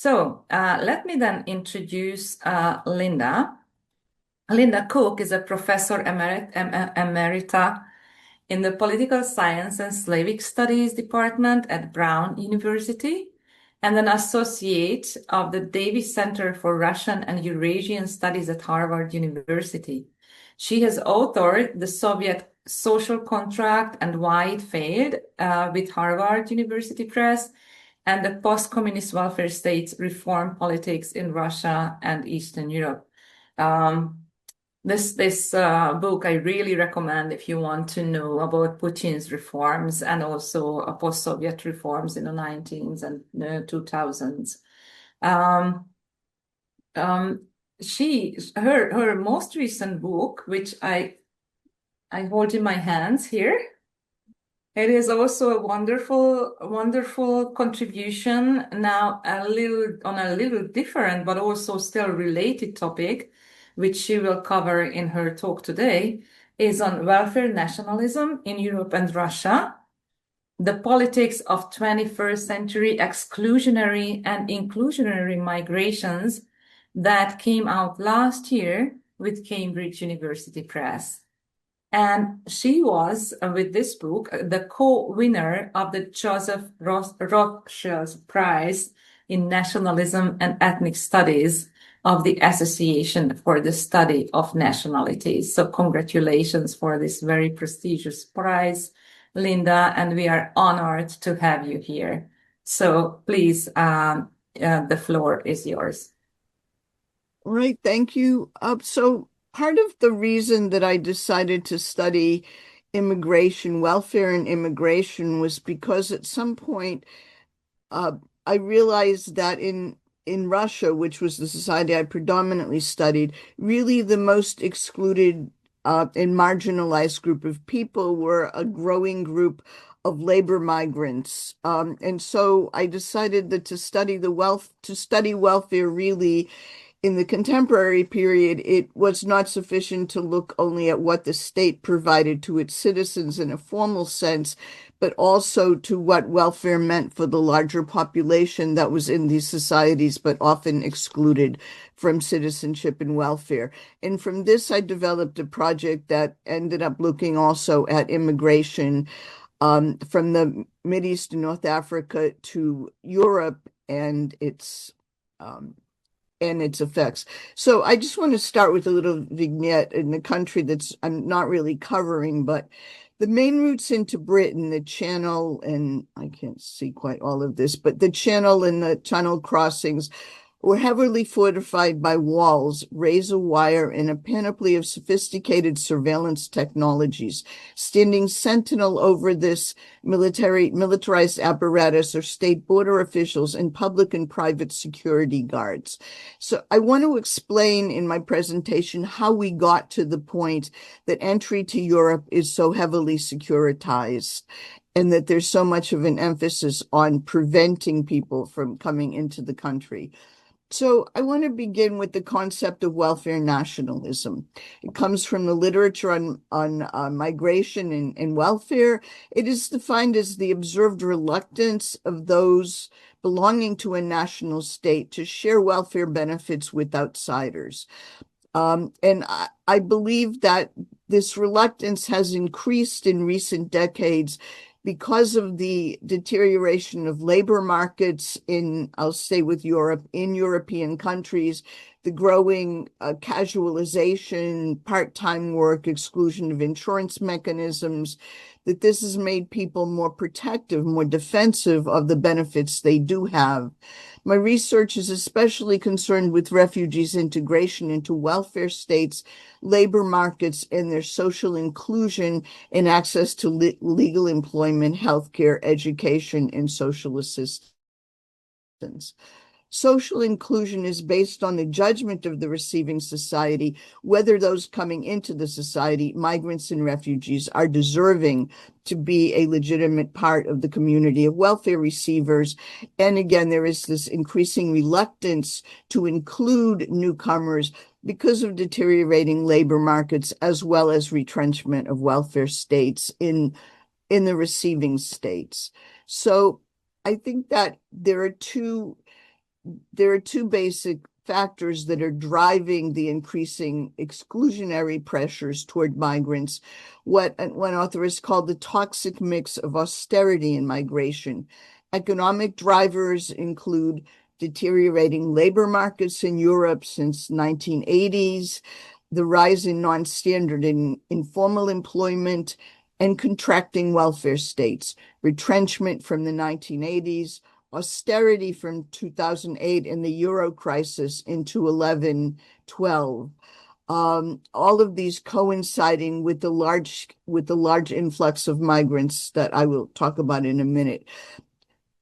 Let me then introduce Linda. Linda Cook is a professor emerita in the Political Science and Slavic Studies Department at Brown University and an associate of the Davis Center for Russian and Eurasian Studies at Harvard University. She has authored The Soviet Social Contract and Why It Failed with Harvard University Press and the Post-Communist Welfare States Reform Politics in Russia and Eastern Europe. This book I really recommend if you want to know about Putin's reforms and also post-Soviet reforms in the 19th and 2000s. Her most recent book, which I hold in my hands here, it is also a wonderful contribution now on a little different but also still related topic, which she will cover in her talk today, is on welfare nationalism in Europe and Russia, the politics of 21st century exclusionary and inclusionary migrations that came out last year with Cambridge University Press. And she was, with this book, the co-winner of the Joseph Rothschild Prize in Nationalism and Ethnic Studies of the Association for the Study of Nationalities. So congratulations for this very prestigious prize, Linda, and we are honored to have you here. So please, the floor is yours. Right, thank you. So part of the reason that I decided to study immigration, welfare and immigration was because at some point I realized that in Russia, which was the society I predominantly studied, really the most excluded and marginalized group of people were a growing group of labor migrants. And so I decided that to study welfare really in the contemporary period, it was not sufficient to look only at what the state provided to its citizens in a formal sense, but also to what welfare meant for the larger population that was in these societies, but often excluded from citizenship and welfare. And from this, I developed a project that ended up looking also at immigration from the Mideast and North Africa to Europe and its effects. So I just want to start with a little vignette in the country that's I'm not really covering, but the main routes into Britain, the Channel, and I can't see quite all of this, but the Channel and the tunnel crossings were heavily fortified by walls, razor wire, and a panoply of sophisticated surveillance technologies. Standing sentinel over this militarized apparatus are state border officials and public and private security guards. So I want to explain in my presentation how we got to the point that entry to Europe is so heavily securitized and that there's so much of an emphasis on preventing people from coming into the country. So I want to begin with the concept of welfare nationalism. It comes from the literature on migration and welfare. It is defined as the observed reluctance of those belonging to a national state to share welfare benefits with outsiders. And I believe that this reluctance has increased in recent decades because of the deterioration of labor markets I'll stay with Europe, in European countries, the growing casualization, part-time work, exclusion of insurance mechanisms, that this has made people more protective, more defensive of the benefits they do have. My research is especially concerned with refugees' integration into welfare states, labor markets, and their social inclusion and access to legal employment, healthcare, education, and social assistance. Social inclusion is based on the judgment of the receiving society, whether those coming into the society, migrants and refugees, are deserving to be a legitimate part of the community of welfare receivers. And again, there is this increasing reluctance to include newcomers because of deteriorating labor markets, as well as retrenchment of welfare states in the receiving states. So I think that there are two there are two basic factors that are driving the increasing exclusionary pressures toward migrants, what one author has called the toxic mix of austerity and migration. Economic drivers include deteriorating labor markets in Europe since 1980s, the rise in non-standard and informal employment, and contracting welfare states, retrenchment from the 1980s, austerity from 2008 and the euro crisis into 11-12. All of these coinciding with the large influx of migrants that I will talk about in a minute.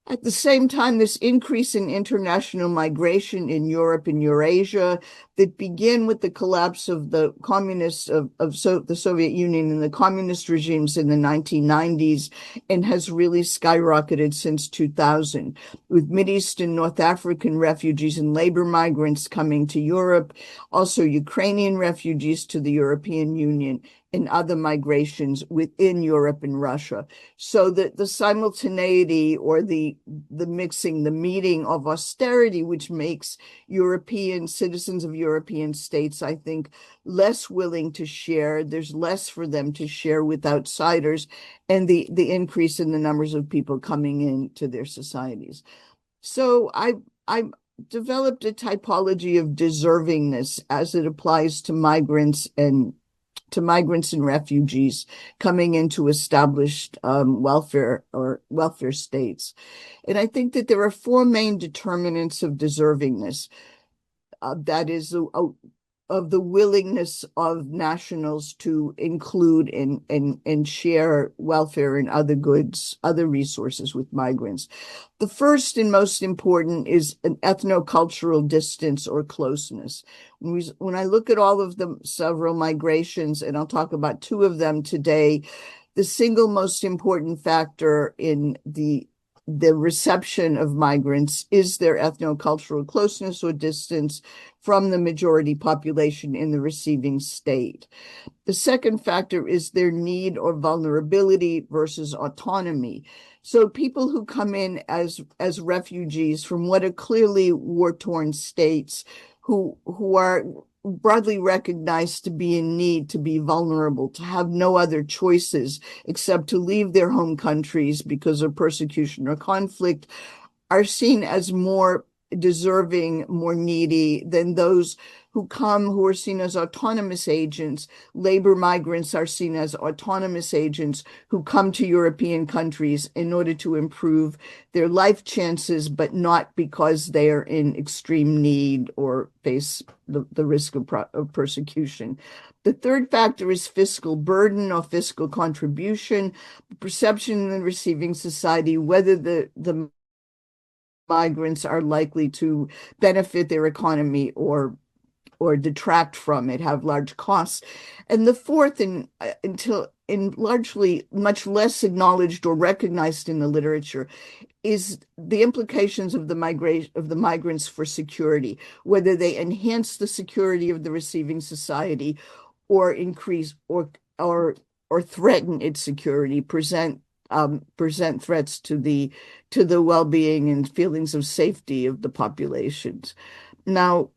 At the same time, this increase in international migration in Europe and Eurasia that began with the collapse of the communists of the Soviet Union and the communist regimes in the 1990s and has really skyrocketed since 2000, with Mideast and North African refugees and labor migrants coming to Europe, also Ukrainian refugees to the European Union, and other migrations within Europe and Russia. So that the simultaneity or the mixing, the meeting of austerity, which makes European citizens of European states, I think, less willing to share. There's less for them to share with outsiders, and the increase in the numbers of people coming into their societies. So I developed a typology of deservingness as it applies to migrants and refugees coming into established welfare states. And I think that there are four main determinants of deservingness. That is of the willingness of nationals to include and share welfare and other goods, other resources with migrants. The first and most important is an ethnocultural distance or closeness. When I look at all of the several migrations, and I'll talk about two of them today, the single most important factor in the reception of migrants is their ethnocultural closeness or distance from the majority population in the receiving state. The second factor is their need or vulnerability versus autonomy. So people who come in as refugees from what are clearly war-torn states, who are broadly recognized to be in need, to be vulnerable, to have no other choices except to leave their home countries because of persecution or conflict, are seen as more deserving, more needy than those who are seen as autonomous agents. Labor migrants are seen as autonomous agents who come to European countries in order to improve their life chances, but not because they are in extreme need or face the risk of persecution. The third factor is fiscal burden or fiscal contribution, the perception in the receiving society whether the migrants are likely to benefit their economy or detract from it, have large costs. And the fourth, largely much less acknowledged or recognized in the literature, is the implications of the migrants for security, whether they enhance the security of the receiving society or increase or threaten its security, present threats to the well-being and feelings of safety of the populations. Now,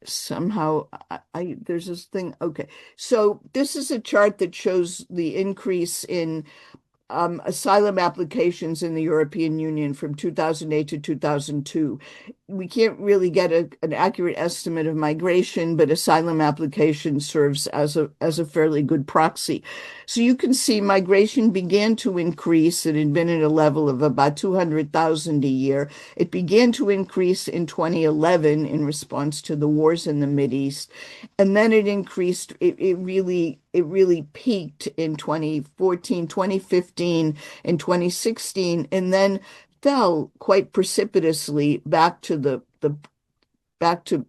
somehow there's this thing. Okay, so this is a chart that shows the increase in asylum applications in the European Union from 2008 to 2002. We can't really get an accurate estimate of migration, but asylum application serves as a fairly good proxy. So you can see migration began to increase. It had been at a level of about 200,000 a year. It began to increase in 2011 in response to the wars in the Mideast. And then it increased, it really peaked in 2014, 2015, and 2016, and then fell quite precipitously back to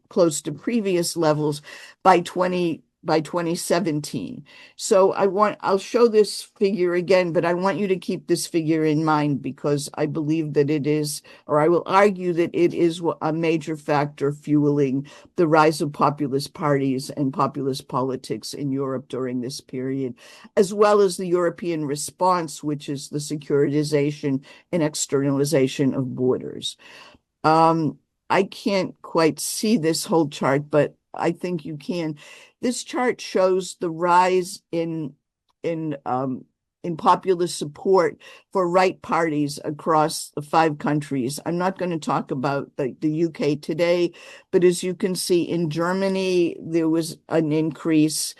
close to previous levels by 2017. So I'll show this figure again, but I want you to keep this figure in mind because I believe that it is, or I will argue that it is a major factor fueling the rise of populist parties and populist politics in Europe during this period, as well as the European response, which is the securitization and externalization of borders. I can't quite see this whole chart, but I think you can. This chart shows the rise in in populist support for right parties across the 5 countries. I'm not going to talk about the UK today, but as you can see, in Germany, there was an increase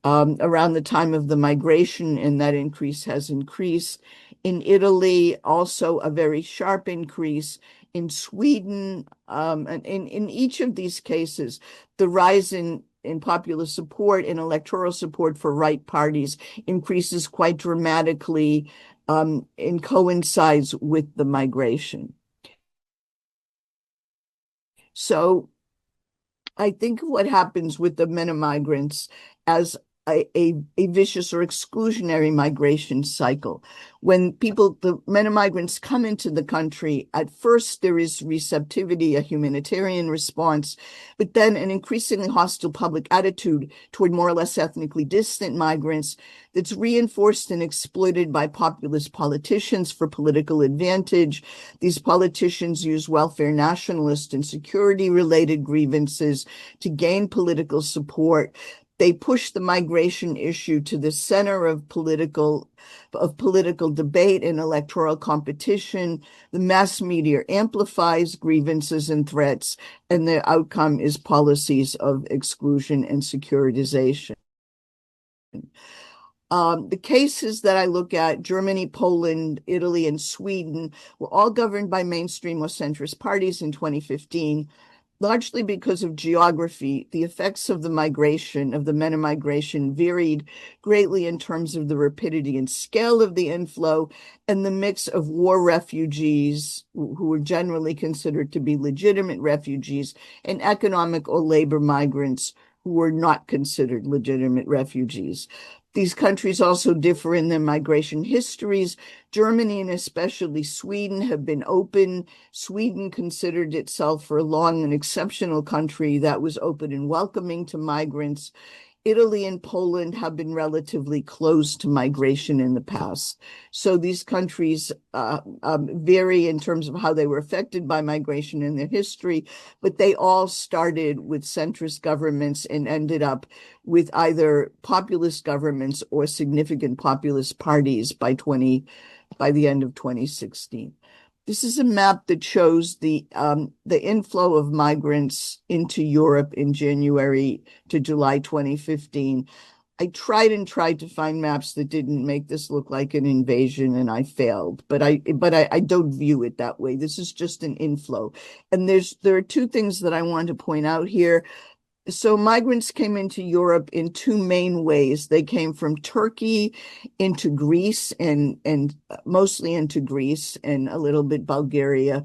around the time of the migration, and that increase has increased. In Italy, also a very sharp increase. In Sweden, and in each of these cases, the rise in populist support and electoral support for right parties increases quite dramatically and coincides with the migration. So I think what happens with the MENA migrants as a vicious or exclusionary migration cycle. When the MENA migrants come into the country, at first there is receptivity, a humanitarian response, but then an increasingly hostile public attitude toward more or less ethnically distant migrants that's reinforced and exploited by populist politicians for political advantage. These politicians use welfare nationalist and security-related grievances to gain political support. They push the migration issue to the center of political debate and electoral competition. The mass media amplifies grievances and threats, and the outcome is policies of exclusion and securitization. The cases that I look at, Germany, Poland, Italy, and Sweden, were all governed by mainstream or centrist parties in 2015. Largely because of geography, the effects of the MENA migration varied greatly in terms of the rapidity and scale of the inflow and the mix of war refugees, who were generally considered to be legitimate refugees, and economic or labor migrants who were not considered legitimate refugees. These countries also differ in their migration histories. Germany and especially Sweden have been open. Sweden considered itself for long an exceptional country that was open and welcoming to migrants. Italy and Poland have been relatively closed to migration in the past. So these countries vary in terms of how they were affected by migration in their history, but they all started with centrist governments and ended up with either populist governments or significant populist parties by the end of 2016. This is a map that shows the inflow of migrants into Europe in January to July 2015. I tried to find maps that didn't make this look like an invasion, and I failed. But I don't view it that way. This is just an inflow, and there are 2 things that I want to point out here. So migrants came into Europe in 2 main ways. They came from Turkey into Greece and mostly into Greece and a little bit Bulgaria.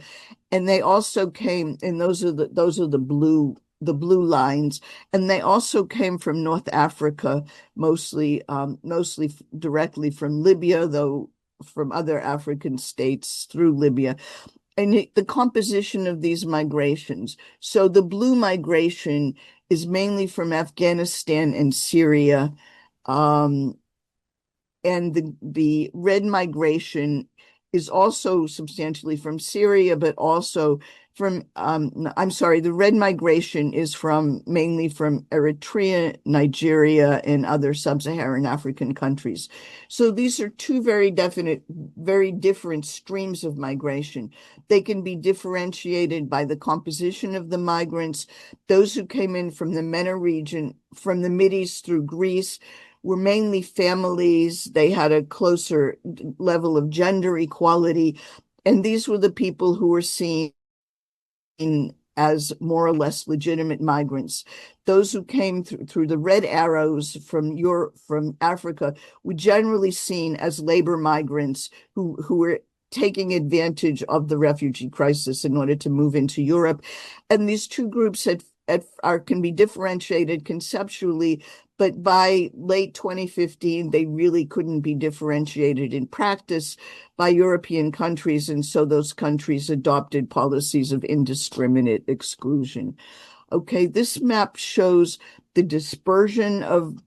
And they also came, and those are the blue lines, and they also came from North Africa, mostly directly from Libya, though from other African states through Libya. And the composition of these migrations. So the blue migration is mainly from Afghanistan and Syria. And the red migration is also substantially from Syria, but also from, the red migration is mainly from Eritrea, Nigeria, and other sub-Saharan African countries. So these are 2 very different streams of migration. They can be differentiated by the composition of the migrants. Those who came in from the MENA region, from the Mideast through Greece, were mainly families. They had a closer level of gender equality. And these were the people who were seen as more or less legitimate migrants. Those who came through the red arrows from Africa were generally seen as labor migrants who were taking advantage of the refugee crisis in order to move into Europe. And these 2 groups can be differentiated conceptually, but by late 2015, they really couldn't be differentiated in practice by European countries, and so those countries adopted policies of indiscriminate exclusion. Okay, this map shows the dispersion of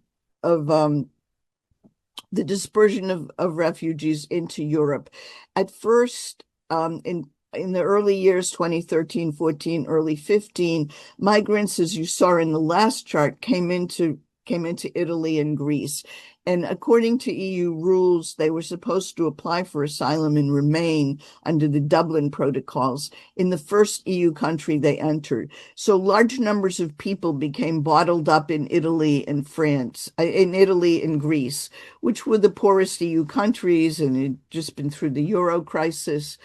refugees into Europe. At first, in in the early years, 2013, 14, early 15, migrants, as you saw in the last chart, came into Italy and Greece. And according to EU rules, they were supposed to apply for asylum and remain under the Dublin protocols in the first EU country they entered. So large numbers of people became bottled up in Italy and Greece, which were the poorest EU countries and had just been through the Euro crisis.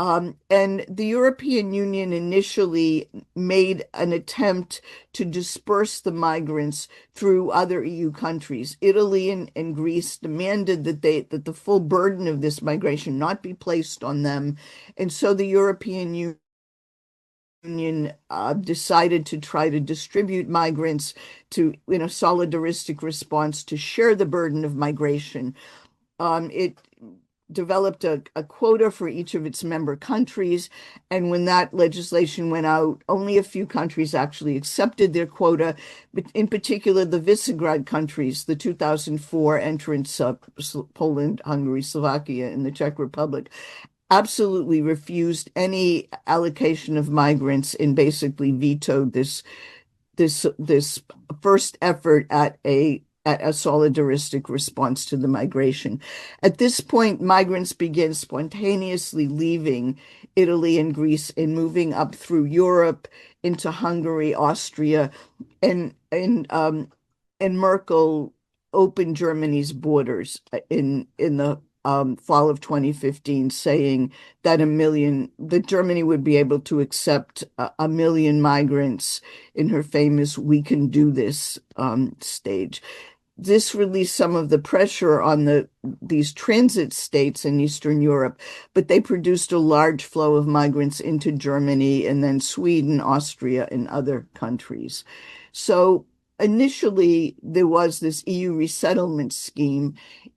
And the European Union initially made an attempt to disperse the migrants through other EU countries. Italy and Greece demanded that the full burden of this migration not be placed on them. And so the European Union decided to try to distribute migrants in a solidaristic response to share the burden of migration. It developed a quota for each of its member countries. And when that legislation went out, only a few countries actually accepted their quota, but in particular, the Visegrad countries, the 2004 entrants, Poland, Hungary, Slovakia, and the Czech Republic, absolutely refused any allocation of migrants and basically vetoed this first effort at a solidaristic response to the migration. At this point, migrants began spontaneously leaving Italy and Greece and moving up through Europe into Hungary, Austria, and Merkel opened Germany's borders in the fall of 2015, saying that Germany would be able to accept a million migrants in her famous "We Can Do This" stage. This released some of the pressure on these transit states in Eastern Europe, but they produced a large flow of migrants into Germany and then Sweden, Austria, and other countries. So initially, there was this EU resettlement scheme,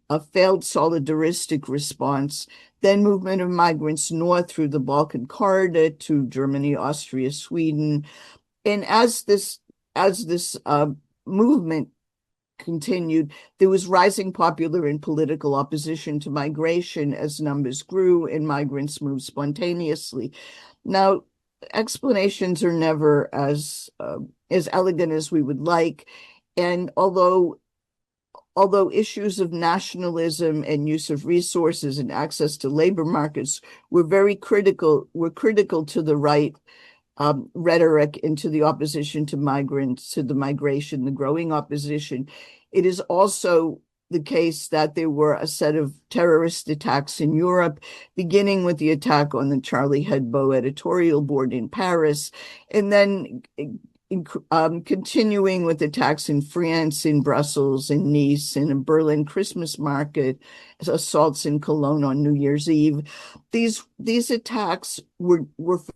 a failed solidaristic response, then movement of migrants north through the Balkan corridor to Germany, Austria, Sweden. And as this movement continued, there was rising popular and political opposition to migration as numbers grew and migrants moved spontaneously. Now, explanations are never as elegant as we would like, and although issues of nationalism and use of resources and access to labor markets were critical to the right rhetoric into the opposition to migrants, to the migration, the growing opposition. It is also the case that there were a set of terrorist attacks in Europe, beginning with the attack on the Charlie Hebdo editorial board in Paris, and then continuing with attacks in France, in Brussels, in Nice, in a Berlin Christmas market, assaults in Cologne on New Year's Eve. These attacks were for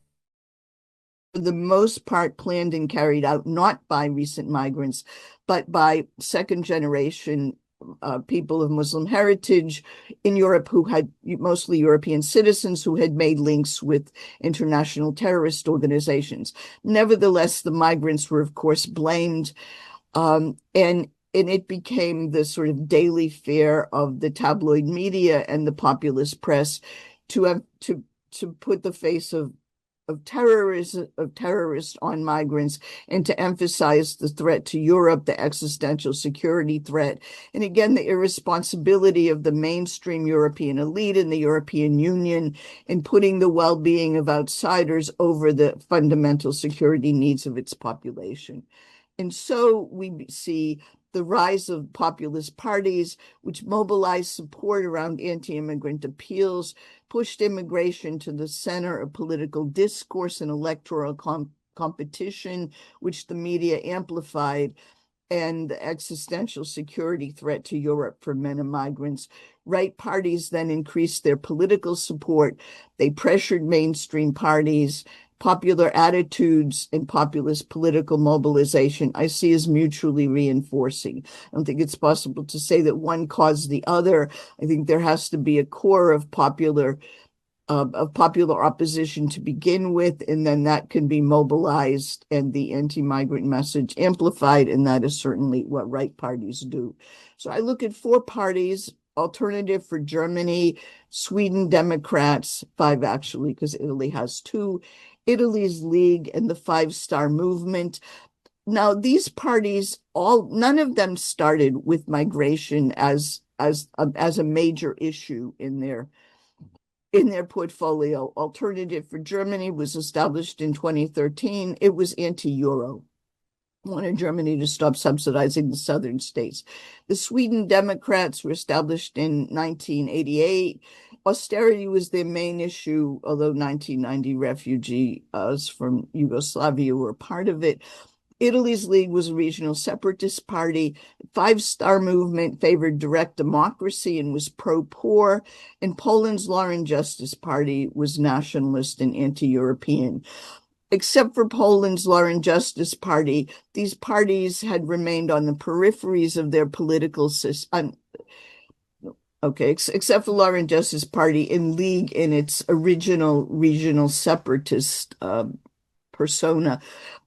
the most part planned and carried out not by recent migrants, but by second generation people of Muslim heritage in Europe who had mostly European citizens who had made links with international terrorist organizations. Nevertheless, the migrants were, of course, blamed, and it became the sort of daily fare of the tabloid media and the populist press to put the face of terrorists on migrants and to emphasize the threat to Europe, the existential security threat, and again, the irresponsibility of the mainstream European elite and the European Union in putting the well-being of outsiders over the fundamental security needs of its population. And so we see the rise of populist parties, which mobilized support around anti-immigrant appeals, pushed immigration to the center of political discourse and electoral competition, which the media amplified, and the existential security threat to Europe for MENA migrants. Right parties then increased their political support. They pressured mainstream parties. Popular attitudes and populist political mobilization I see as mutually reinforcing. I don't think it's possible to say that one caused the other. I think there has to be a core of popular opposition to begin with, and then that can be mobilized and the anti-migrant message amplified, and that is certainly what right parties do. So I look at four parties Alternative for Germany, Sweden Democrats, 5 actually, because Italy has 2, Italy's League, and the Five Star Movement. Now, these parties, none of them started with migration as a major issue in their portfolio. Alternative for Germany was established in 2013. It was anti-Euro, wanted Germany to stop subsidizing the southern states. The Sweden Democrats were established in 1988. Austerity was their main issue, although 1990 refugees from Yugoslavia were part of it. Italy's League was a regional separatist party. Five Star Movement favored direct democracy and was pro-poor. And Poland's Law and Justice Party was nationalist and anti-European. Except for Poland's Law and Justice Party, these parties had remained on the peripheries of their political system. Okay, except for Law and Justice Party in League in its original regional separatist persona.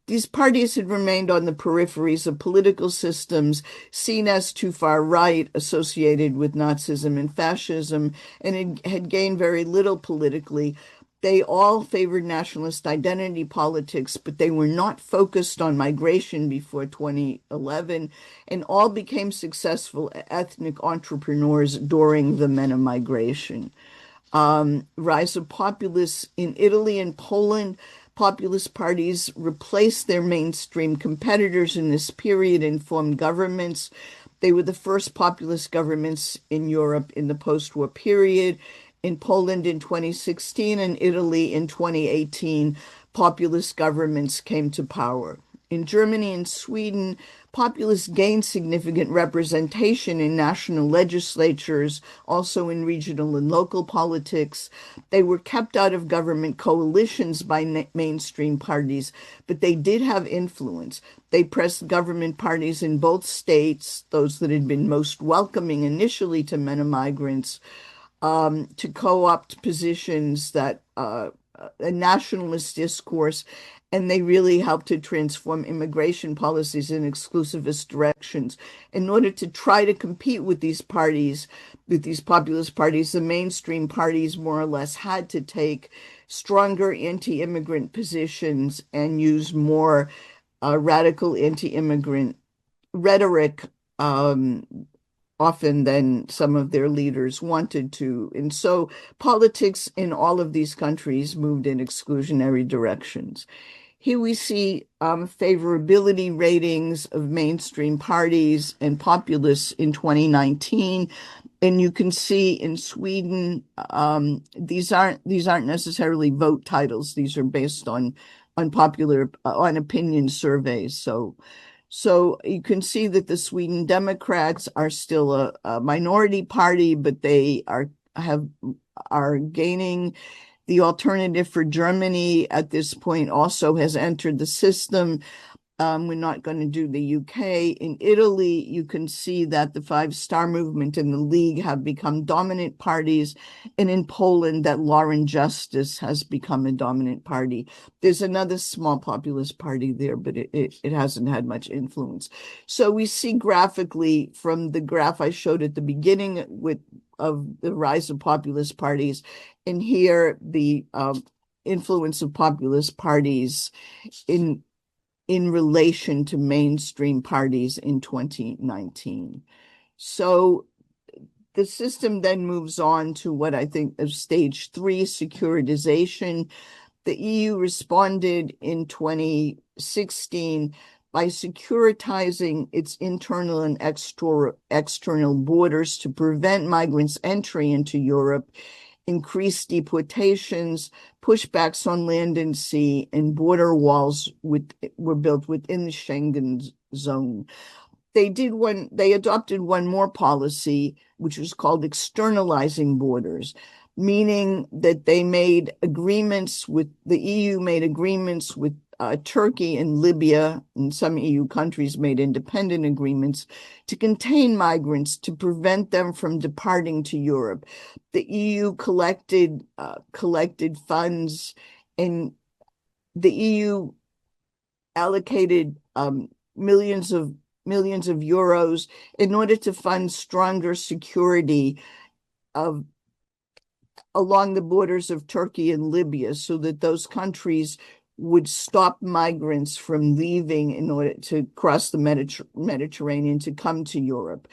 These parties had remained on the peripheries of political systems seen as too far right, associated with Nazism and fascism, and had gained very little politically. They all favored nationalist identity politics, but they were not focused on migration before 2011, and all became successful ethnic entrepreneurs during the MENA migration. Rise of populists in Italy and Poland. Populist parties replaced their mainstream competitors in this period and formed governments. They were the first populist governments in Europe in the post-war period. In Poland in 2016 and Italy in 2018, populist governments came to power. In Germany and Sweden, populists gained significant representation in national legislatures, also in regional and local politics. They were kept out of government coalitions by mainstream parties, but they did have influence. They pressed government parties in both states, those that had been most welcoming initially to MENA migrants, to co-opt positions that a nationalist discourse, and they really helped to transform immigration policies in exclusivist directions. In order to try to compete with these parties, with these populist parties, the mainstream parties more or less had to take stronger anti-immigrant positions and use more radical anti-immigrant rhetoric, often than some of their leaders wanted to. And so politics in all of these countries moved in exclusionary directions. Here we see favorability ratings of mainstream parties and populists in 2019. And you can see in Sweden, these aren't necessarily vote titles. These are based on opinion surveys. So you can see that the Sweden Democrats are still a minority party, but they are gaining. The Alternative for Germany at this point also has entered the system. We're not going to do the UK. In Italy, you can see that the Five Star Movement and the League have become dominant parties. And in Poland, that Law and Justice has become a dominant party. There's another small populist party there, but it hasn't had much influence. So we see graphically from the graph I showed at the beginning of the rise of populist parties, and here the influence of populist parties in relation to mainstream parties in 2019. So the system then moves on to what I think of stage 3, securitization. The EU responded in 2016 by securitizing its internal and external borders to prevent migrants' entry into Europe, increase deportations, pushbacks on land and sea, and border walls were built within the Schengen zone. They adopted one more policy, which was called externalizing borders, meaning that the EU made agreements with Turkey and Libya, and some EU countries made independent agreements to contain migrants to prevent them from departing to Europe. The EU collected funds, and the EU allocated millions of millions of euros in order to fund stronger security of along the borders of Turkey and Libya, so that those countries would stop migrants from leaving in order to cross the Mediterranean to come to Europe.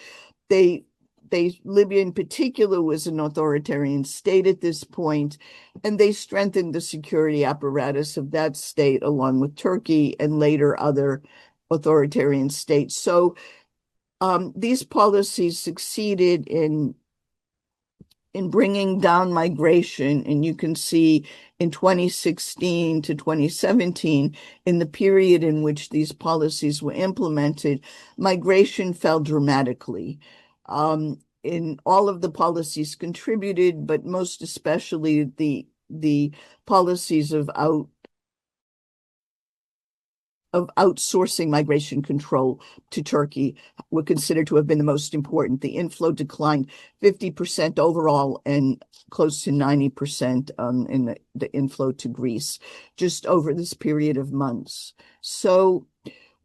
Libya in particular was an authoritarian state at this point, and they strengthened the security apparatus of that state along with Turkey and later other authoritarian states. So these policies succeeded in bringing down migration. And you can see in 2016 to 2017, in the period in which these policies were implemented, migration fell dramatically. In all of the policies contributed, but most especially the policies of outsourcing migration control to Turkey were considered to have been the most important. The inflow declined 50% overall and close to 90% in the inflow to Greece just over this period of months. So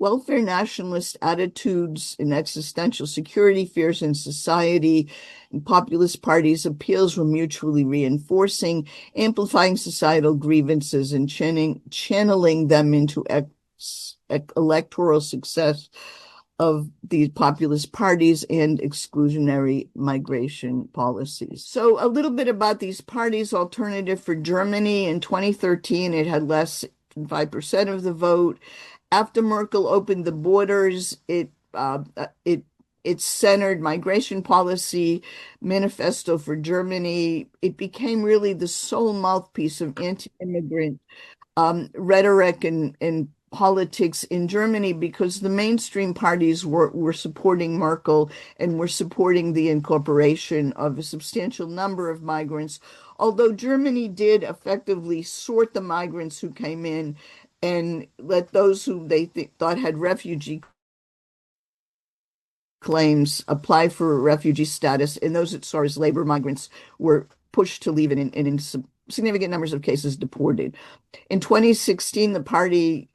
welfare nationalist attitudes and existential security fears in society and populist parties' appeals were mutually reinforcing, amplifying societal grievances and channeling them into electoral success of these populist parties and exclusionary migration policies. So a little bit about these parties. Alternative for Germany in 2013, it had less than 5% of the vote. After Merkel opened the borders, it centered migration policy, manifesto for Germany. It became really the sole mouthpiece of anti-immigrant rhetoric and politics in Germany, because the mainstream parties were supporting Merkel and were supporting the incorporation of a substantial number of migrants. Although Germany did effectively sort the migrants who came in and let those who they thought had refugee claims apply for refugee status, and those that saw as labor migrants were pushed to leave and in significant numbers of cases deported. In 2016, the party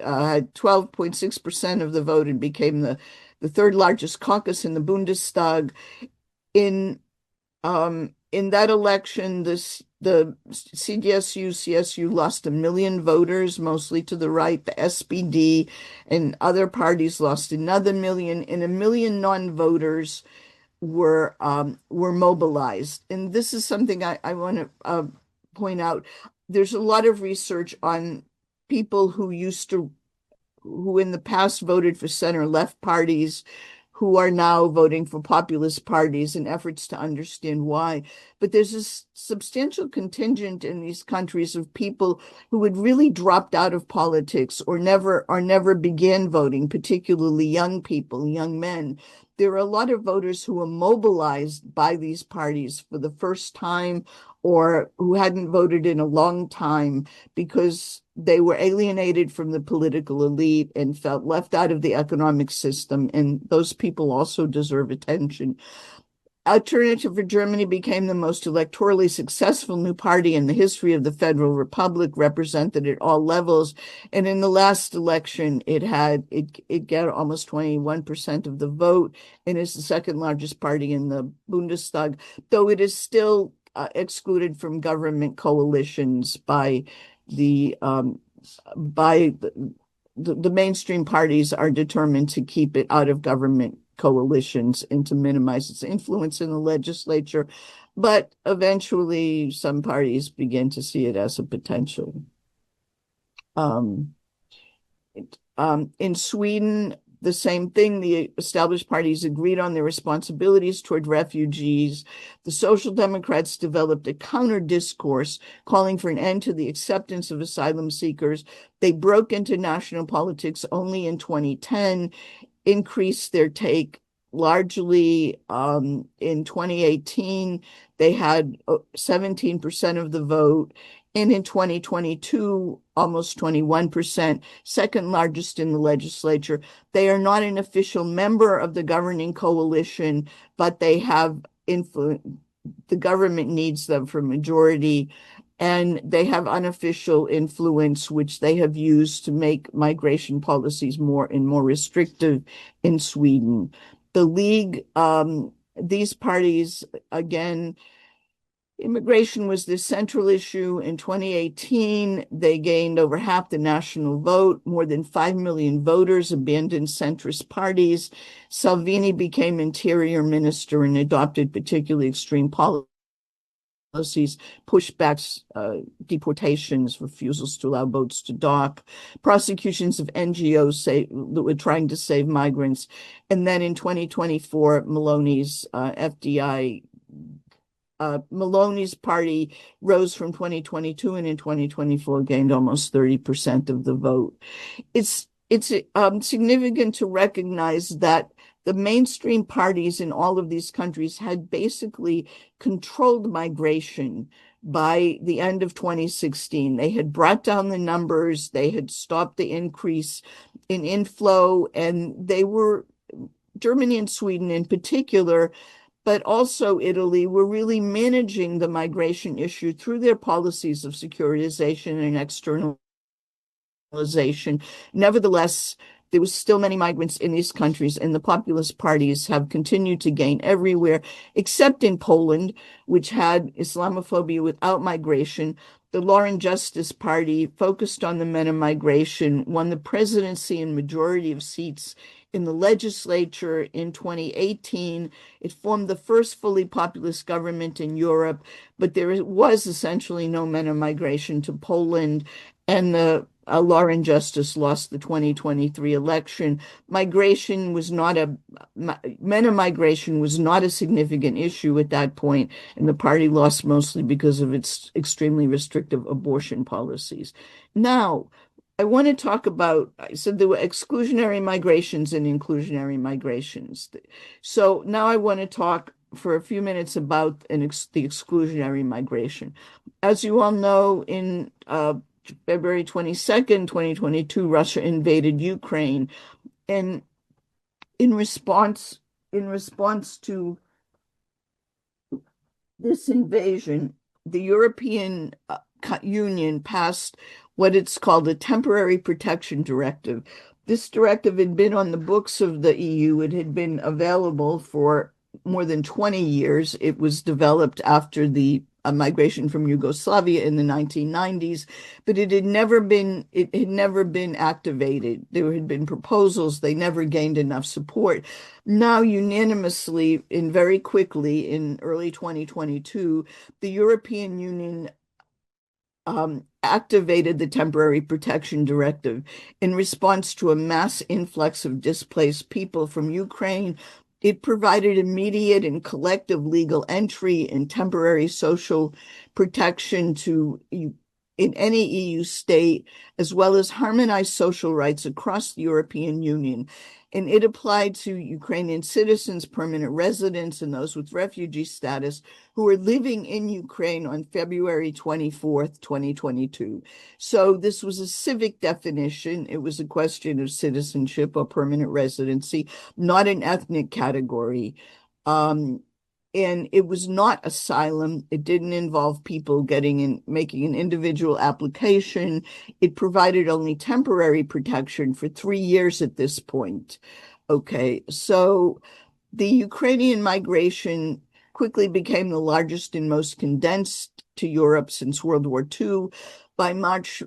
had 12.6% of the vote and became the third largest caucus in the Bundestag. In that election, the CDSU lost 1 million voters, mostly to the right. The SPD and other parties lost another million, and 1 million non-voters were mobilized. And this is something I want to point out. There's a lot of research on people who in the past voted for center-left parties, who are now voting for populist parties in efforts to understand why. But there's a substantial contingent in these countries of people who had really dropped out of politics or never began voting, particularly young people, young men. There are a lot of voters who were mobilized by these parties for the first time, or who hadn't voted in a long time because they were alienated from the political elite and felt left out of the economic system. And those people also deserve attention. Alternative for Germany became the most electorally successful new party in the history of the Federal Republic, represented at all levels. And in the last election, it got almost 21% of the vote and is the second largest party in the Bundestag, though it is still excluded from government coalitions by the mainstream parties are determined to keep it out of government coalitions and to minimize its influence in the legislature. But eventually some parties begin to see it as a potential. In Sweden, the same thing. The established parties agreed on their responsibilities toward refugees. The Social Democrats developed a counter discourse calling for an end to the acceptance of asylum seekers. They broke into national politics only in 2010, increased their take largely in 2018. They had 17% of the vote. And in 2022, almost 21%, second largest in the legislature. They are not an official member of the governing coalition, but they have influence. The government needs them for majority. and they have unofficial influence, which they have used to make migration policies more and more restrictive in Sweden. The League, these parties, again, immigration was the central issue. In 2018, they gained over half the national vote. More than 5 million voters abandoned centrist parties. Salvini became interior minister and adopted particularly extreme policies, pushbacks, deportations, refusals to allow boats to dock, prosecutions of NGOs that were trying to save migrants. And then in 2024, Maloney's party rose from 2022, and in 2024 gained almost 30% of the vote. It's significant to recognize that the mainstream parties in all of these countries had basically controlled migration by the end of 2016. They had brought down the numbers, they had stopped the increase in inflow, and Germany and Sweden in particular, but also Italy, were really managing the migration issue through their policies of securitization and externalization. Nevertheless, there was still many migrants in these countries, and the populist parties have continued to gain everywhere, except in Poland, which had Islamophobia without migration. The Law and Justice Party focused on the MENA migration, won the presidency and majority of seats in the legislature in 2018. It formed the first fully populist government in Europe, but there was essentially no MENA migration to Poland, and the Law and Justice lost the 2023 election. MENA migration was not a significant issue at that point, and the party lost mostly because of its extremely restrictive abortion policies. Now, I want to talk about, I said there were exclusionary migrations and inclusionary migrations. So now I want to talk for a few minutes about the exclusionary migration. As you all know, in February 22nd, 2022, Russia invaded Ukraine. And in response to this invasion, the European Union passed what it's called a Temporary Protection Directive. This directive had been on the books of the EU. It had been available for more than 20 years. It was developed after the migration from Yugoslavia in the 1990s, but it had never been activated. There had been proposals, they never gained enough support. Now, unanimously and very quickly in early 2022, the European Union activated the Temporary Protection Directive in response to a mass influx of displaced people from Ukraine. It provided immediate and collective legal entry and temporary social protection in any EU state, as well as harmonized social rights across the European Union. And it applied to Ukrainian citizens, permanent residents, and those with refugee status who were living in Ukraine on February 24th, 2022. So this was a civic definition. It was a question of citizenship or permanent residency, not an ethnic category. And it was not asylum. It didn't involve people making an individual application. It provided only temporary protection for 3 years at this point. Okay, so the Ukrainian migration quickly became the largest and most condensed to Europe since World War II. By March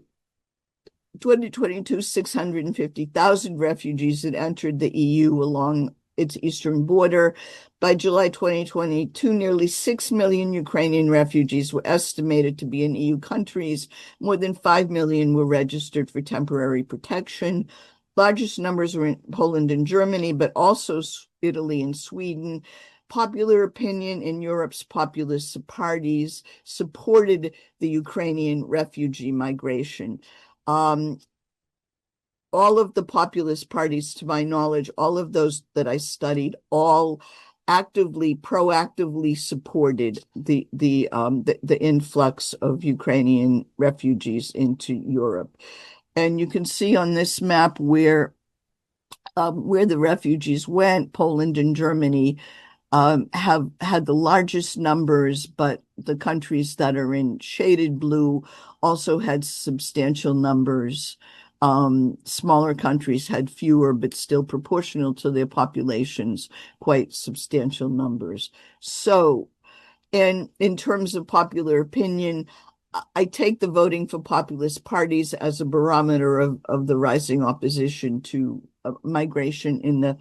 2022, 650,000 refugees had entered the EU along its eastern border. By July 2022, nearly 6 million Ukrainian refugees were estimated to be in EU countries. More than 5 million were registered for temporary protection. Largest numbers were in Poland and Germany, but also Italy and Sweden. Popular opinion in Europe's populist parties supported the Ukrainian refugee migration. All of the populist parties, to my knowledge, all of those that I studied, all proactively supported the influx of Ukrainian refugees into Europe. And you can see on this map where the refugees went. Poland and Germany have had the largest numbers, but the countries that are in shaded blue also had substantial numbers. Smaller countries had fewer, but still proportional to their populations, quite substantial numbers. So, and in terms of popular opinion, I take the voting for populist parties as a barometer of the rising opposition to migration in the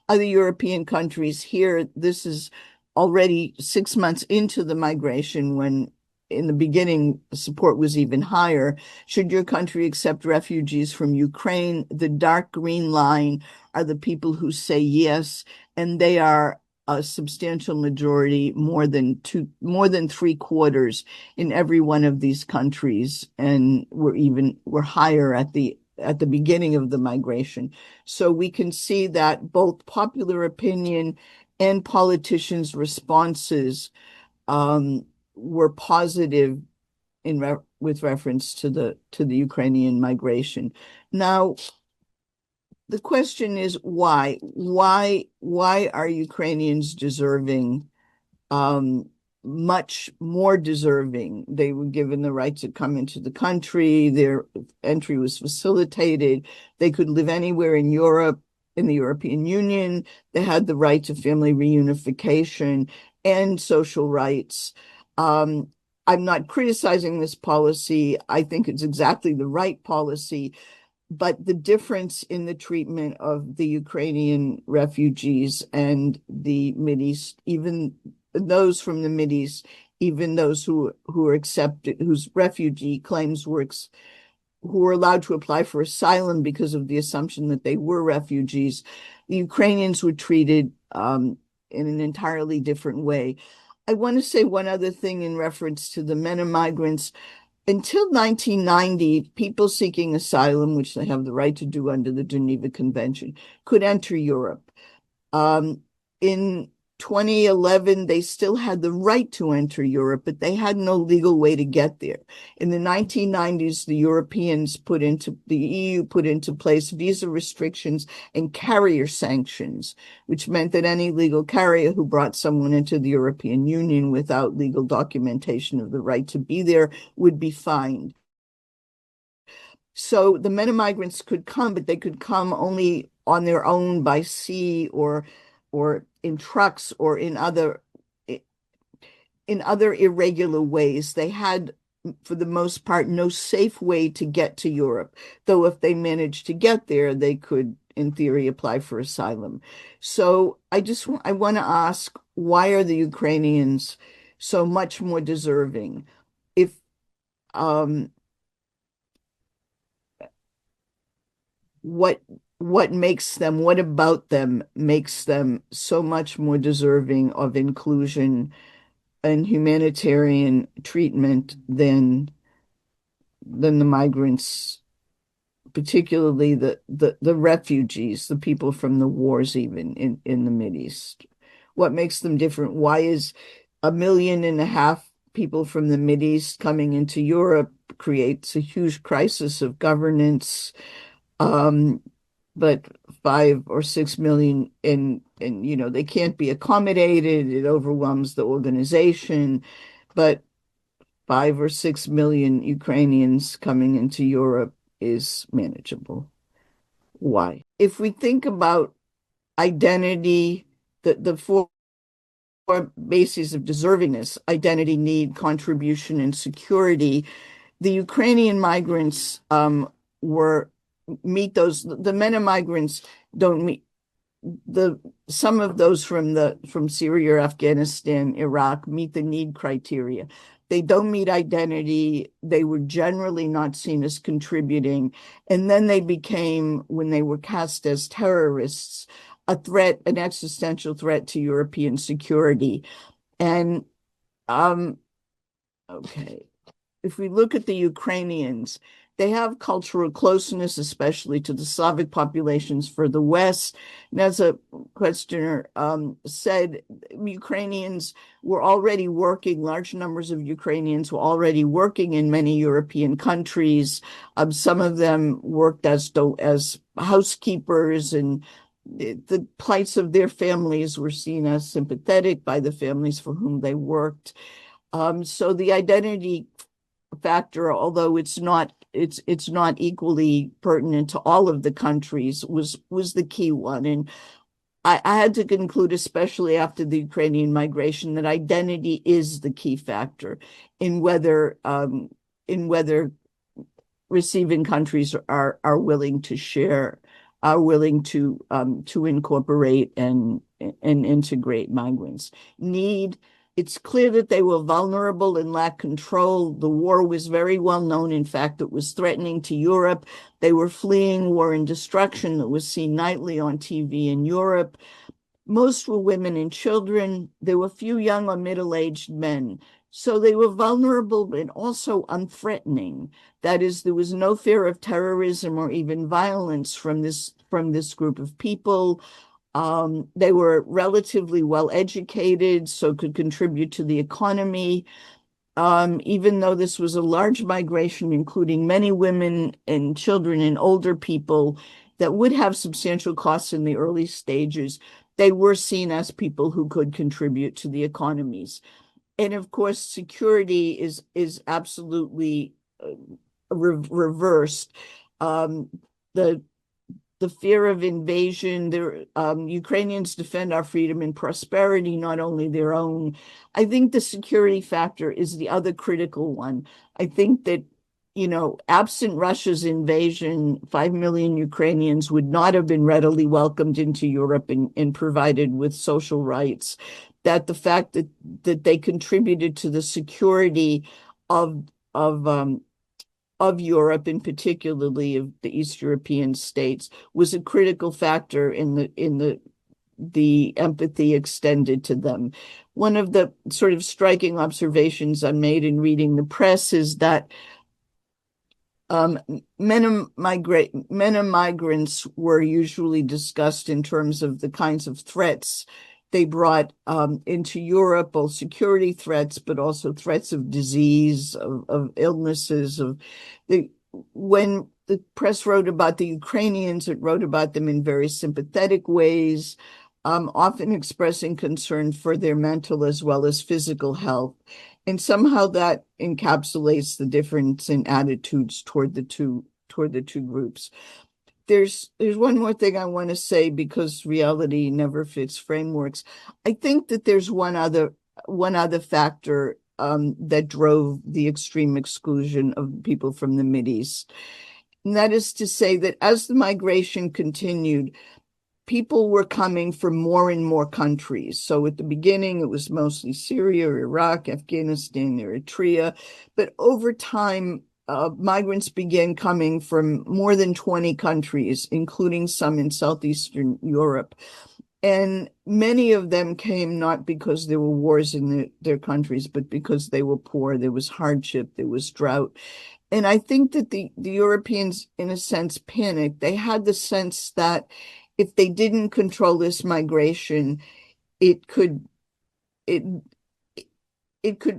other European countries. Here, this is already 6 months into the migration when in the beginning support was even higher. Should your country accept refugees from Ukraine? The dark green line are the people who say yes, and they are a substantial majority, more than 3/4 in every one of these countries, and we're higher at the beginning of the migration. So we can see that both popular opinion and politicians' responses were positive with reference to the Ukrainian migration. Now, the question is why? Why are Ukrainians deserving, much more deserving? They were given the right to come into the country. Their entry was facilitated. They could live anywhere in Europe, in the European Union. They had the right to family reunification and social rights. I'm not criticizing this policy. I think it's exactly the right policy. But the difference in the treatment of the Ukrainian refugees and the Mideast, even those from the Mideast, even those who are accepted, whose refugee claims who were allowed to apply for asylum because of the assumption that they were refugees, the Ukrainians were treated in an entirely different way. I want to say one other thing in reference to the MENA migrants. Until 1990, people seeking asylum, which they have the right to do under the Geneva Convention, could enter Europe. In 2011, they still had the right to enter Europe, but they had no legal way to get there. In the 1990s, the EU put into place visa restrictions and carrier sanctions, which meant that any legal carrier who brought someone into the European Union without legal documentation of the right to be there would be fined. So the MENA migrants could come, but they could come only on their own by sea or in trucks or in other irregular ways. They had, for the most part, no safe way to get to Europe, though if they managed to get there, they could, in theory, apply for asylum. So I want to ask, why are the Ukrainians so much more deserving? If what about them makes them so much more deserving of inclusion and humanitarian treatment than the migrants, particularly the refugees, the people from the wars, even in the Mideast? What makes them different? Why is 1.5 million people from the Mideast coming into Europe creates a huge crisis of governance? But 5 or 6 million they can't be accommodated. It overwhelms the organization. But 5 or 6 million Ukrainians coming into Europe is manageable. Why? If we think about identity, the four bases of deservingness: identity, need, contribution, and security. The Ukrainian migrants meet those. The MENA migrants don't meet some of those from Syria or Afghanistan, Iraq meet the need criteria. They don't meet identity. They were generally not seen as contributing. And then they became, when they were cast as terrorists, a threat, an existential threat to European security. And okay, if we look at the Ukrainians, they have cultural closeness, especially to the Slavic populations for the West. And as a questioner said, Ukrainians were already working, large numbers of Ukrainians were already working in many European countries. Some of them worked as housekeepers and the plights of their families were seen as sympathetic by the families for whom they worked. So the identity factor, although it's not equally pertinent to all of the countries, was the key one. And I had to conclude, especially after the Ukrainian migration, that identity is the key factor in whether receiving countries are willing to share, are willing to incorporate and integrate migrants. It's clear that they were vulnerable and lacked control. The war was very well known. In fact, it was threatening to Europe. They were fleeing war and destruction that was seen nightly on TV in Europe. Most were women and children. There were few young or middle-aged men. So they were vulnerable and also unthreatening. That is, there was no fear of terrorism or even violence from this group of people. They were relatively well educated, so could contribute to the economy. Even though this was a large migration, including many women and children and older people that would have substantial costs in the early stages, they were seen as people who could contribute to the economies. And of course, security is absolutely reversed. The fear of invasion, Ukrainians defend our freedom and prosperity, not only their own. I think the security factor is the other critical one. I think that, absent Russia's invasion, 5 million Ukrainians would not have been readily welcomed into Europe and provided with social rights. That the fact that they contributed to the security of Europe, and particularly of the East European states, was a critical factor in the empathy extended to them. One of the sort of striking observations I made in reading the press is that MENA migrants were usually discussed in terms of the kinds of threats they brought into Europe, both security threats, but also threats of disease, of illnesses. When the press wrote about the Ukrainians, it wrote about them in very sympathetic ways, often expressing concern for their mental as well as physical health. And somehow that encapsulates the difference in attitudes toward the two groups. There's one more thing I want to say, because reality never fits frameworks. I think that there's one other factor that drove the extreme exclusion of people from the Mideast. And that is to say that as the migration continued, people were coming from more and more countries. So at the beginning, it was mostly Syria, Iraq, Afghanistan, Eritrea. But over time, migrants began coming from more than 20 countries, including some in Southeastern Europe. And many of them came not because there were wars in their countries, but because they were poor, there was hardship, there was drought. And I think that the Europeans, in a sense, panicked. They had the sense that if they didn't control this migration, it could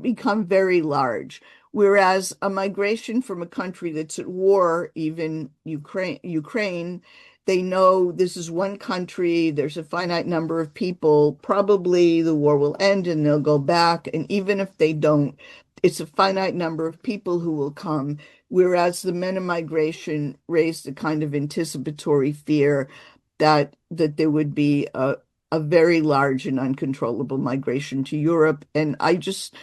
become very large. Whereas a migration from a country that's at war, even Ukraine, they know this is one country, there's a finite number of people, probably the war will end and they'll go back. And even if they don't, it's a finite number of people who will come. Whereas the MENA migration raised a kind of anticipatory fear that there would be a very large and uncontrollable migration to Europe. And I just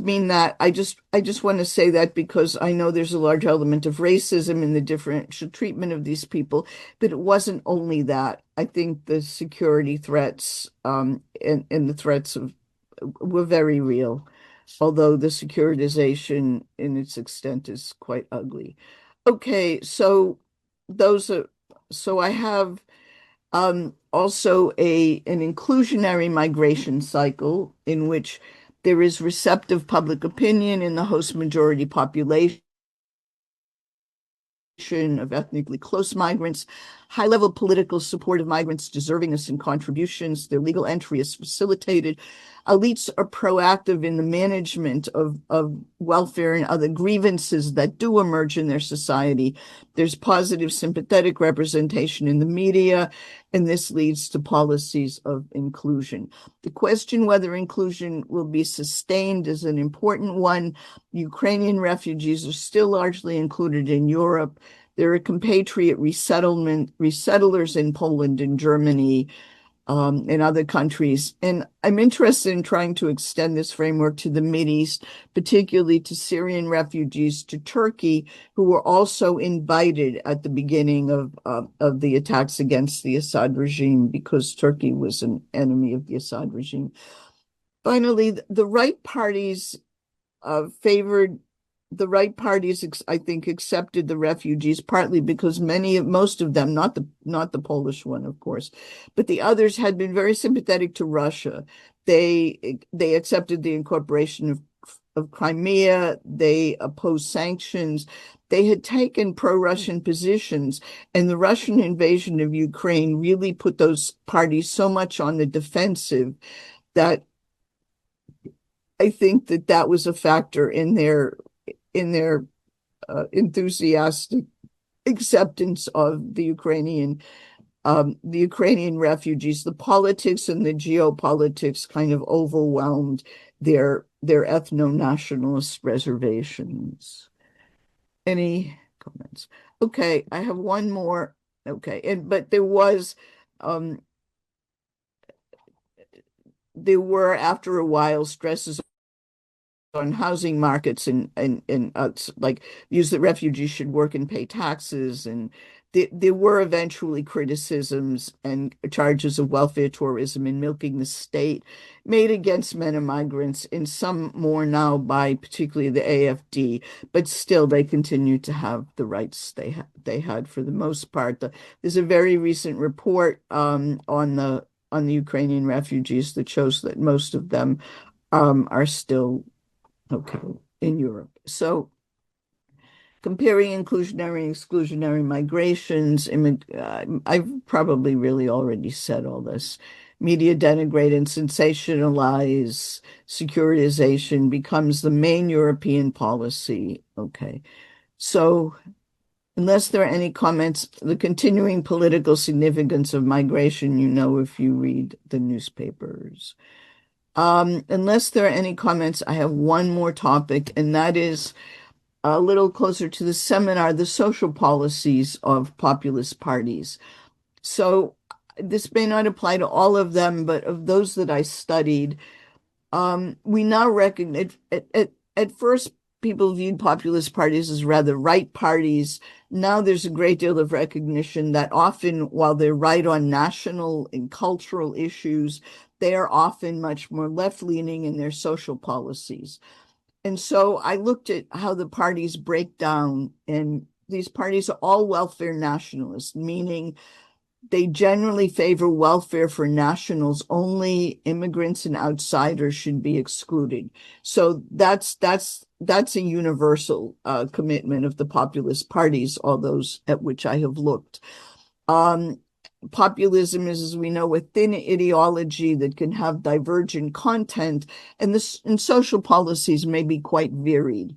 mean that. I just want to say that because I know there's a large element of racism in the differential treatment of these people, but it wasn't only that. I think the security threats and the threats were very real, although the securitization in its extent is quite ugly. Okay, so I have also an inclusionary migration cycle in which there is receptive public opinion in the host majority population of ethnically close migrants, high-level political support of migrants deserving of some contributions, their legal entry is facilitated, elites are proactive in the management of welfare and other grievances that do emerge in their society. There's positive sympathetic representation in the media, and this leads to policies of inclusion. The question whether inclusion will be sustained is an important one. Ukrainian refugees are still largely included in Europe. There are compatriot resettlers in Poland and Germany, in other countries. And I'm interested in trying to extend this framework to the Mideast, particularly to Syrian refugees, to Turkey, who were also invited at the beginning of the attacks against the Assad regime because Turkey was an enemy of the Assad regime. Finally, the right parties favored the right parties, I think, accepted the refugees partly because most of them, not the Polish one, of course, but the others had been very sympathetic to Russia. They accepted the incorporation of Crimea. They opposed sanctions. They had taken pro-Russian positions, and the Russian invasion of Ukraine really put those parties so much on the defensive that I think that was a factor in their enthusiastic acceptance of the Ukrainian refugees. The politics and the geopolitics kind of overwhelmed their ethno-nationalist reservations. Any comments? Okay, I have one more. Okay, but there were after a while stresses on housing markets and like views that refugees should work and pay taxes, and there were eventually criticisms and charges of welfare tourism and milking the state made against MENA migrants, and some more now by particularly the AfD, but still they continue to have the rights they had for the most part. There's a very recent report on the Ukrainian refugees that shows that most of them are still okay in Europe. So comparing inclusionary and exclusionary migrations, I've probably really already said all this. Media denigrate and sensationalize securitization becomes the main European policy. Okay. So unless there are any comments, the continuing political significance of migration, if you read the newspapers. Unless there are any comments, I have one more topic, and that is a little closer to the seminar, the social policies of populist parties. So this may not apply to all of them, but of those that I studied, we now recognize, at first, people viewed populist parties as rather right parties. Now there's a great deal of recognition that often, while they're right on national and cultural issues, they are often much more left-leaning in their social policies. And so I looked at how the parties break down, and these parties are all welfare nationalists, meaning they generally favor welfare for nationals only. Immigrants and outsiders should be excluded. So that's a universal commitment of the populist parties, all those at which I have looked. Populism is, as we know, a thin ideology that can have divergent content, and social policies may be quite varied.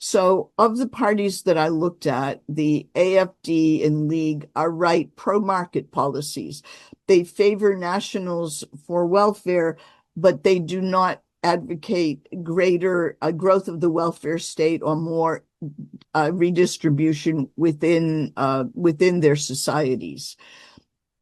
So of the parties that I looked at, the AfD and League are right pro-market policies. They favor nationals for welfare, but they do not advocate greater growth of the welfare state or more redistribution within their societies.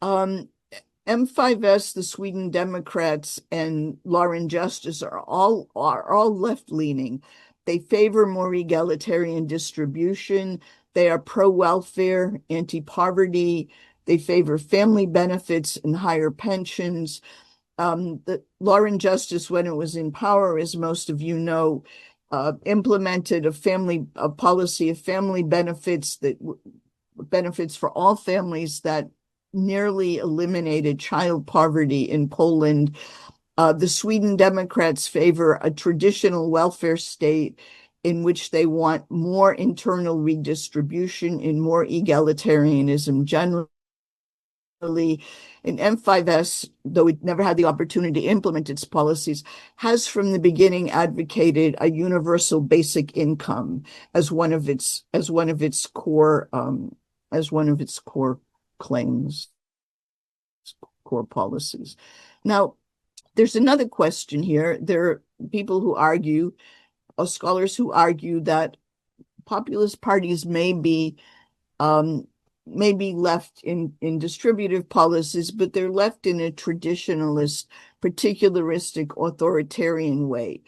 M5S, the Sweden Democrats, and Lauren Justice are all left-leaning. They favor more egalitarian distribution. They are pro-welfare, anti-poverty. They favor family benefits and higher pensions. The Lauren Justice, when it was in power, as most of you know, implemented a policy of family benefits benefits for all families that nearly eliminated child poverty in Poland. The Sweden Democrats favor a traditional welfare state in which they want more internal redistribution and more egalitarianism generally. and M5S, though it never had the opportunity to implement its policies, has from the beginning advocated a universal basic income as one of its core claims, core policies. Now, there's another question here. There are people who argue, or scholars who argue, that populist parties may be left in distributive policies, but they're left in a traditionalist, particularistic, authoritarian way.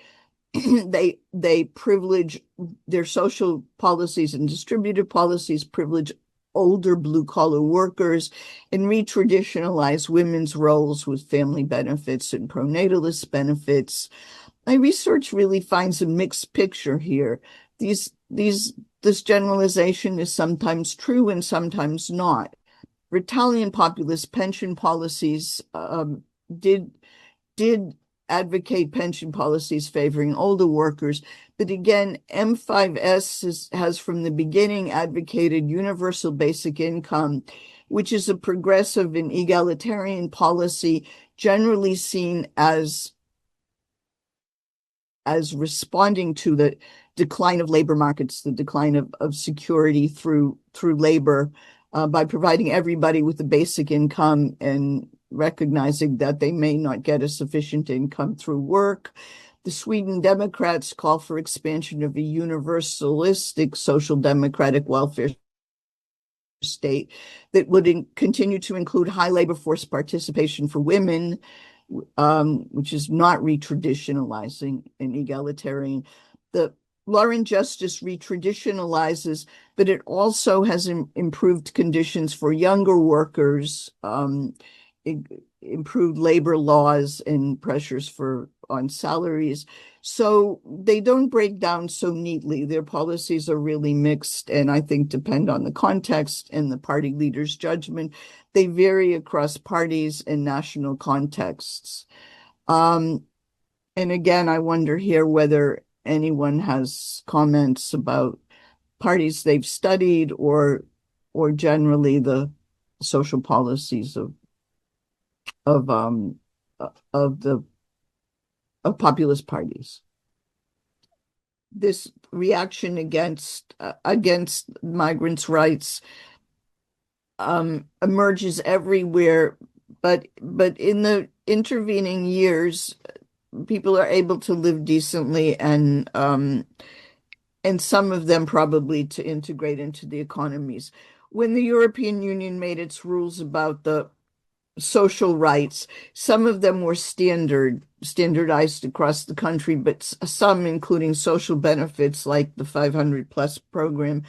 They privilege their social policies and distributive policies, privilege older blue-collar workers, and re-traditionalize women's roles with family benefits and pronatalist benefits. My research really finds a mixed picture here. This generalization is sometimes true and sometimes not. Italian populist pension policies did advocate pension policies favoring older workers, but again, M5S has from the beginning advocated universal basic income, which is a progressive and egalitarian policy generally seen as responding to the decline of labor markets, the decline of security through labor, by providing everybody with a basic income and recognizing that they may not get a sufficient income through work. The Sweden Democrats call for expansion of a universalistic social democratic welfare state that would continue to include high labor force participation for women, which is not retraditionalizing and egalitarian. The Law and Justice retraditionalizes, but it also has improved conditions for younger workers, improved labor laws and pressures on salaries. So they don't break down so neatly. Their policies are really mixed, and I think depend on the context and the party leader's judgment. They vary across parties and national contexts. And again, I wonder here whether anyone has comments about parties they've studied or generally the social policies of populist parties. This reaction against migrants' rights emerges everywhere, but in the intervening years, people are able to live decently, and some of them probably to integrate into the economies. When the European Union made its rules about the social rights, some of them were standardized across the country, but some, including social benefits like the 500 plus program,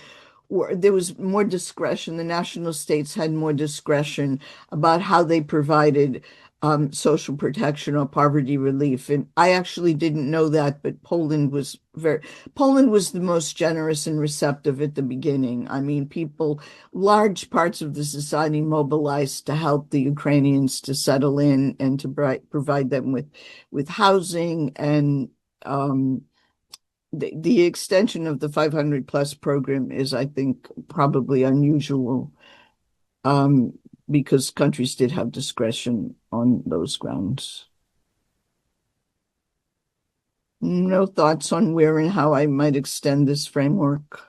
there was more discretion. The national states had more discretion about how they provided social protection or poverty relief. And I actually didn't know that, but Poland was the most generous and receptive at the beginning. I mean, large parts of the society mobilized to help the Ukrainians to settle in and to provide them with housing, and the extension of the 500 plus program is, I think, probably unusual, because countries did have discretion on those grounds. No thoughts on where and how I might extend this framework?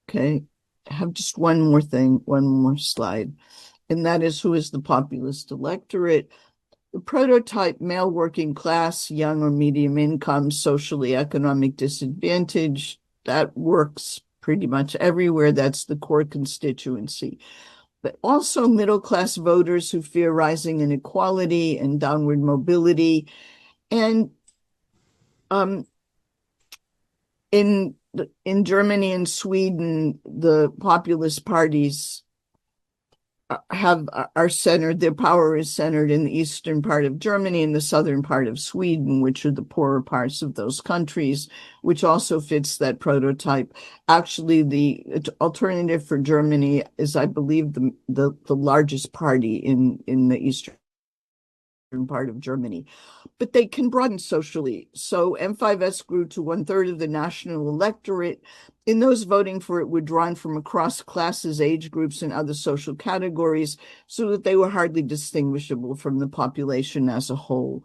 Okay, I have just one more slide, and that is, who is the populist electorate? The prototype male working class, young or medium income, socially economic disadvantage, that works pretty much everywhere. That's the core constituency. But also middle-class voters who fear rising inequality and downward mobility. And in Germany and Sweden, the populist parties are centered, their power is centered in the eastern part of Germany and the southern part of Sweden, which are the poorer parts of those countries, which also fits that prototype. Actually, the Alternative for Germany is, I believe, the largest party in the eastern part of Germany, but they can broaden socially. So M5S grew to 1/3 of the national electorate. In those voting for it were drawn from across classes, age groups, and other social categories, so that they were hardly distinguishable from the population as a whole.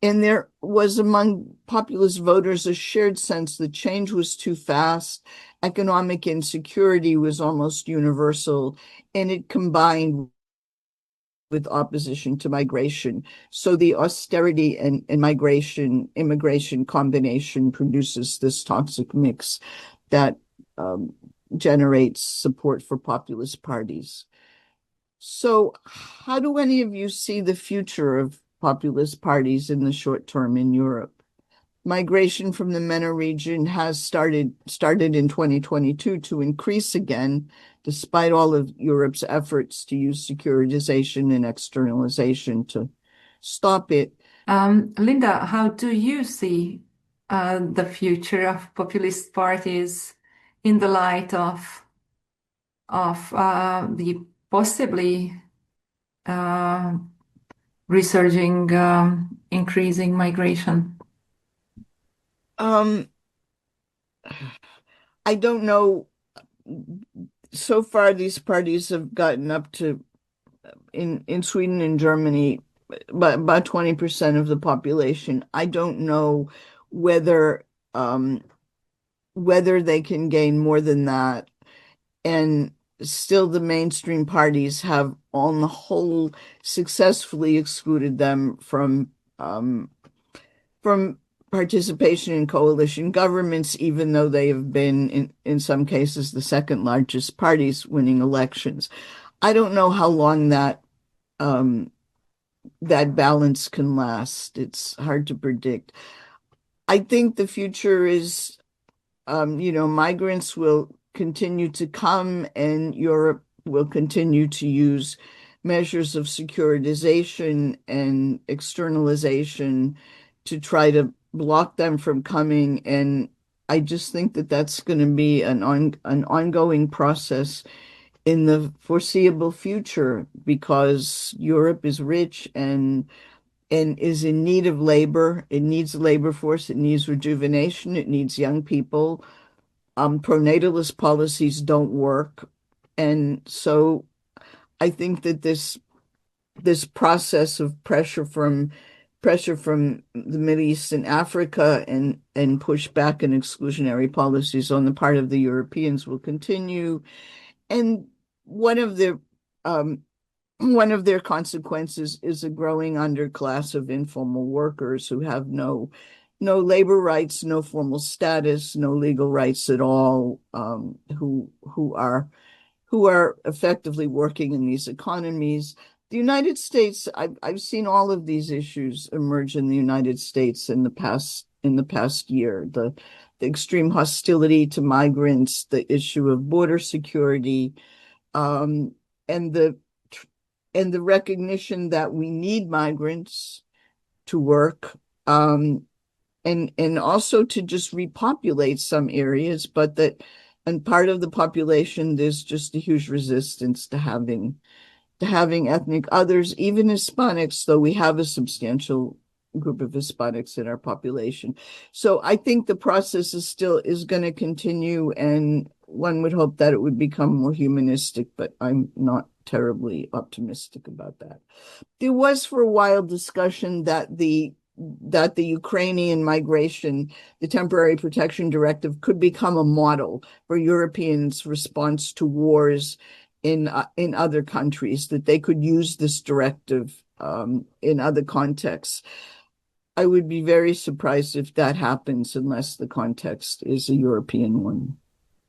And there was among populist voters a shared sense that change was too fast, economic insecurity was almost universal, and it combined with opposition to migration. So the austerity and immigration combination produces this toxic mix that generates support for populist parties. So how do any of you see the future of populist parties in the short term in Europe? Migration from the MENA region has started in 2022 to increase again, despite all of Europe's efforts to use securitization and externalization to stop it. Linda, how do you see the future of populist parties in the light of the possibly uh, resurging, increasing migration? Um, I don't know. So far, these parties have gotten up to in Sweden and Germany, but about 20% of the population. I don't know whether whether they can gain more than that. And still the mainstream parties have on the whole successfully excluded them from participation in coalition governments, even though they have been in some cases the second largest parties winning elections. I don't know how long um, that balance can last. It's hard to predict. I think the future is, migrants will continue to come and Europe will continue to use measures of securitization and externalization to try to block them from coming. And I just think that that's going to be an ongoing process in the foreseeable future because Europe is rich and is in need of labor. It needs a labor force. It needs rejuvenation. It needs young people. Pronatalist policies don't work. And so I think that this process of pressure from the Middle East and Africa and pushback and exclusionary policies on the part of the Europeans will continue. And one of the one of their consequences is a growing underclass of informal workers who have no labor rights, no formal status, no legal rights at all, who are effectively working in these economies. The United States, I've seen all of these issues emerge in the United States in the past year. The extreme hostility to migrants, the issue of border security, um, and the recognition that we need migrants to work, and also to just repopulate some areas, but that and part of the population there's just a huge resistance to having ethnic others, even Hispanics, though we have a substantial group of Hispanics in our population. So I think the process is going to continue, and one would hope that it would become more humanistic, but I'm not terribly optimistic about that. There was for a while discussion that the Ukrainian migration, the temporary protection directive, could become a model for Europeans' response to wars in other countries, that they could use this directive in other contexts. I would be very surprised if that happens unless the context is a European one.